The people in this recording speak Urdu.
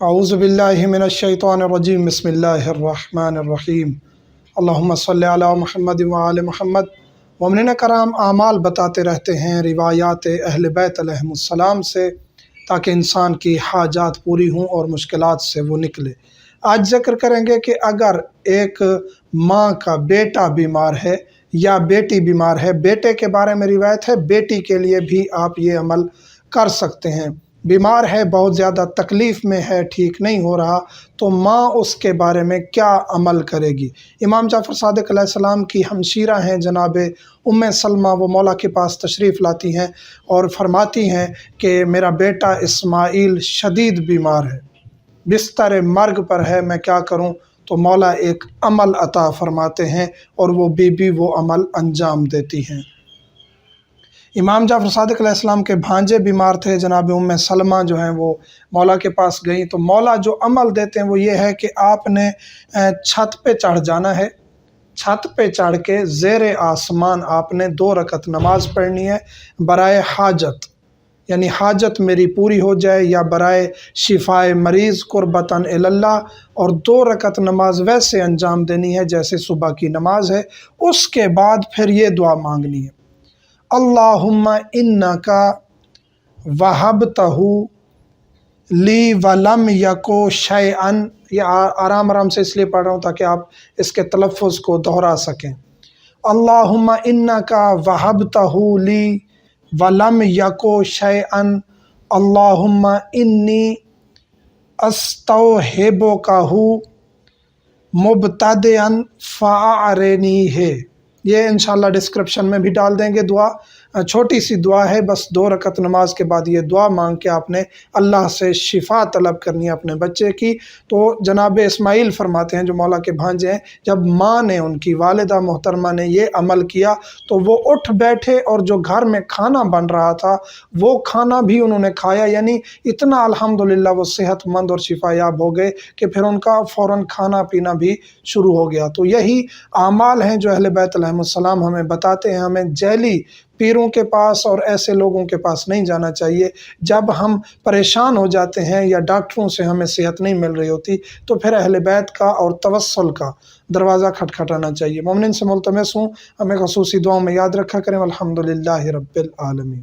اعوذ باللہ من الشیطان الرجیم بسم اللہ الرحمن الرحیم اللہم صلی علی محمد وآل محمد۔ مومنین کرام، اعمال بتاتے رہتے ہیں روایات اہل بیت علیہم السلام سے تاکہ انسان کی حاجات پوری ہوں اور مشکلات سے وہ نکلے۔ آج ذکر کریں گے کہ اگر ایک ماں کا بیٹا بیمار ہے یا بیٹی بیمار ہے، بیٹے کے بارے میں روایت ہے، بیٹی کے لیے بھی آپ یہ عمل کر سکتے ہیں۔ بیمار ہے، بہت زیادہ تکلیف میں ہے، ٹھیک نہیں ہو رہا، تو ماں اس کے بارے میں کیا عمل کرے گی؟ امام جعفر صادق علیہ السلام کی ہمشیرہ ہیں جناب ام سلمہ، وہ مولا کے پاس تشریف لاتی ہیں اور فرماتی ہیں کہ میرا بیٹا اسماعیل شدید بیمار ہے، بستر مرگ پر ہے، میں کیا کروں؟ تو مولا ایک عمل عطا فرماتے ہیں اور وہ بی وہ عمل انجام دیتی ہیں۔ امام جعفر صادق علیہ السلام کے بھانجے بیمار تھے، جناب ام سلمہ جو ہیں وہ مولا کے پاس گئیں، تو مولا جو عمل دیتے ہیں وہ یہ ہے کہ آپ نے چھت پہ چڑھ جانا ہے، چھت پہ چڑھ کے زیر آسمان آپ نے 2 رکعت نماز پڑھنی ہے برائے حاجت، یعنی حاجت میری پوری ہو جائے یا برائے شفائے مریض قربتاً اللہ، اور 2 رکعت نماز ویسے انجام دینی ہے جیسے صبح کی نماز ہے۔ اس کے بعد پھر یہ دعا مانگنی ہے، اللہم انکا وہبتہ لی ولم یکو شیئن۔ یہ آرام سے اس لیے پڑھ رہا ہوں تاکہ آپ اس کے تلفظ کو دہرا سکیں۔ اللہم انکا وہبتہ لی ولم یکو شیئن اللہم انی استوہبکہ مبتدئا فاعرنیہ۔ یہ انشاءاللہ ڈسکرپشن میں بھی ڈال دیں گے دعا، چھوٹی سی دعا ہے، بس 2 رکعت نماز کے بعد یہ دعا مانگ کے آپ نے اللہ سے شفا طلب کرنی ہے اپنے بچے کی۔ تو جناب اسماعیل فرماتے ہیں جو مولا کے بھانجے ہیں، جب ماں نے، ان کی والدہ محترمہ نے یہ عمل کیا تو وہ اٹھ بیٹھے اور جو گھر میں کھانا بن رہا تھا وہ کھانا بھی انہوں نے کھایا، یعنی اتنا الحمدللہ وہ صحت مند اور شفا یاب ہو گئے کہ پھر ان کا فوراً کھانا پینا بھی شروع ہو گیا۔ تو یہی اعمال ہیں جو اہل بیت علیہم السلام ہمیں بتاتے ہیں۔ ہمیں جعلی پیروں کے پاس اور ایسے لوگوں کے پاس نہیں جانا چاہیے۔ جب ہم پریشان ہو جاتے ہیں یا ڈاکٹروں سے ہمیں صحت نہیں مل رہی ہوتی تو پھر اہل بیت کا اور توسل کا دروازہ کھٹکھٹانا چاہیے۔ مومنین سے ملتمس ہوں ہمیں خصوصی دعاؤں میں یاد رکھا کریں۔ الحمدللہ رب العالمین۔